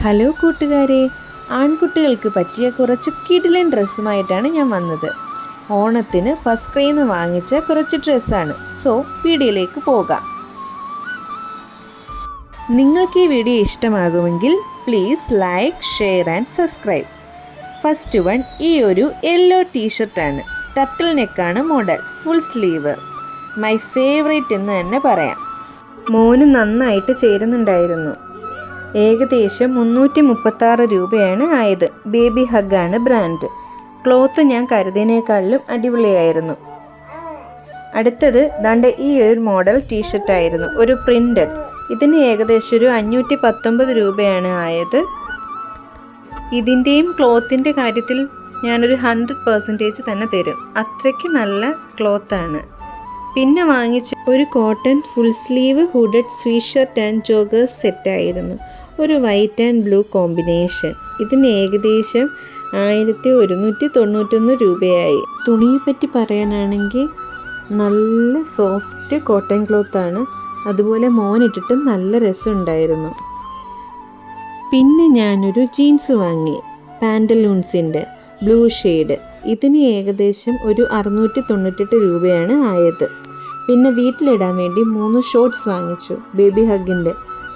Hello കൂട്ടുകാരെ, ആൺകുട്ടികൾക്ക് പറ്റിയ കുറച്ച് കിടിലൻ ഡ്രസ്സുമായിട്ടാണ് ഞാൻ വന്നത്. ഓണത്തിന് ഫസ്റ്റ് ക്രൈയിൽ നിന്ന് വാങ്ങിച്ച കുറച്ച് ഡ്രസ്സാണ്. സോ വീഡിയോയിലേക്ക് പോകാം. നിങ്ങൾക്ക് ഈ വീഡിയോ ഇഷ്ടമാകുമെങ്കിൽ please like, share and subscribe. First one ഈ ഒരു യെല്ലോ ടീഷർട്ടാണ്. ടർട്ടിൽ നെക്കാണ് model, full sleeve. My favourite എന്ന് തന്നെ പറയാം. മോന് നന്നായിട്ട് ചേരുന്നുണ്ടായിരുന്നു. ഏകദേശം 336 രൂപയാണ് ആയത്. Baby ഹഗ്ഗാണ് brand. ക്ലോത്ത് ഞാൻ കരുതിയതിനേക്കാളിലും അടിപൊളിയായിരുന്നു. അടുത്തത് ദാണ്ടെ ഈ ഒരു മോഡൽ ടീഷർട്ടായിരുന്നു, ഒരു പ്രിൻ്റഡ്. ഇതിന് ഏകദേശം ഒരു 519 രൂപയാണ് ആയത്. ഇതിൻ്റെയും ക്ലോത്തിൻ്റെ കാര്യത്തിൽ ഞാനൊരു 100% തന്നെ തരും. അത്രയ്ക്ക് നല്ല ക്ലോത്താണ്. പിന്നെ വാങ്ങിച്ച ഒരു cotton full sleeve hooded sweatshirt and joggers സെറ്റായിരുന്നു. ഒരു വൈറ്റ് ആൻഡ് ബ്ലൂ കോമ്പിനേഷൻ. ഇതിന് ഏകദേശം 1191 രൂപയായി. തുണിയെപ്പറ്റി പറയാനാണെങ്കിൽ നല്ല സോഫ്റ്റ് കോട്ടൺ ക്ലോത്താണ്. അതുപോലെ മോനിട്ടിട്ട് നല്ല രസമുണ്ടായിരുന്നു. പിന്നെ ഞാനൊരു ജീൻസ് വാങ്ങി, പാൻ്റലൂൺസിൻ്റെ ബ്ലൂ ഷെയ്ഡ്. ഇതിന് ഏകദേശം ഒരു 698 രൂപയാണ് ആയത്. പിന്നെ വീട്ടിലിടാൻ വേണ്ടി 3 ഷോർട്ട്സ് വാങ്ങിച്ചു, ബേബി ഹഗ്ഗിൻ്റെ.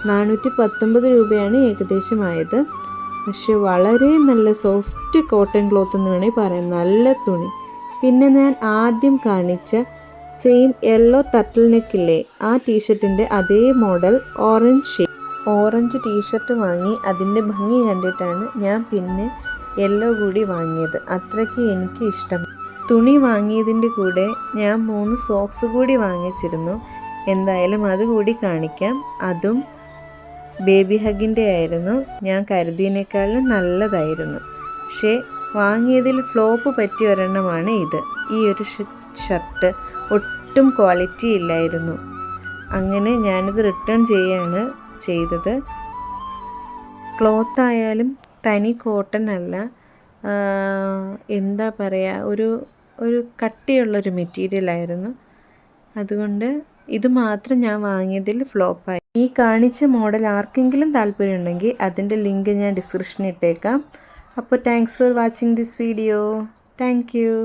419 രൂപയാണ് ഏകദേശം ആയത്. പക്ഷെ വളരെ നല്ല സോഫ്റ്റ് കോട്ടൺ ക്ലോത്ത് എന്ന് വേണമെങ്കിൽ പറയാം, നല്ല തുണി. പിന്നെ ഞാൻ ആദ്യം കാണിച്ച സെയിം യെല്ലോ ടർട്ടിൽ നെക്കില്ലേ, ആ ടീഷർട്ടിൻ്റെ അതേ മോഡൽ ഓറഞ്ച് ടീഷർട്ട് വാങ്ങി. അതിൻ്റെ ഭംഗി കണ്ടിട്ടാണ് ഞാൻ പിന്നെ യെല്ലോ കൂടി വാങ്ങിയത്. അത്രയ്ക്ക് എനിക്ക് ഇഷ്ടം. തുണി വാങ്ങിയതിൻ്റെ കൂടെ ഞാൻ 3 സോക്സ് കൂടി വാങ്ങിച്ചിരുന്നു. എന്തായാലും അതുകൂടി കാണിക്കാം. അതും ബേബി ഹഗ്ഗിൻ്റെ ആയിരുന്നു. ഞാൻ കരുതിയതിനേക്കാളും നല്ലതായിരുന്നു. പക്ഷേ വാങ്ങിയതിൽ ഫ്ലോപ്പ് പറ്റിയ ഒരെണ്ണമാണ് ഇത്. ഈ ഒരു ഷർട്ട് ഒട്ടും ക്വാളിറ്റി ഇല്ലായിരുന്നു. അങ്ങനെ ഞാനിത് റിട്ടേൺ ചെയ്യാണ് ചെയ്തത്. ക്ലോത്ത് ആയാലും തനി കോട്ടൺ അല്ല, എന്താ പറയുക, ഒരു കട്ടിയുള്ളൊരു മെറ്റീരിയലായിരുന്നു. അതുകൊണ്ട് ഇത് മാത്രം ഞാൻ വാങ്ങിയതിൽ ഫ്ലോപ്പായി. ഈ കാണിച്ച മോഡൽ ആർക്കെങ്കിലും താല്പര്യമുണ്ടെങ്കിൽ അതിൻ്റെ ലിങ്ക് ഞാൻ ഡിസ്ക്രിപ്ഷനിൽ ഇട്ടേക്കാം. അപ്പോൾ thanks for watching this video. Thank you.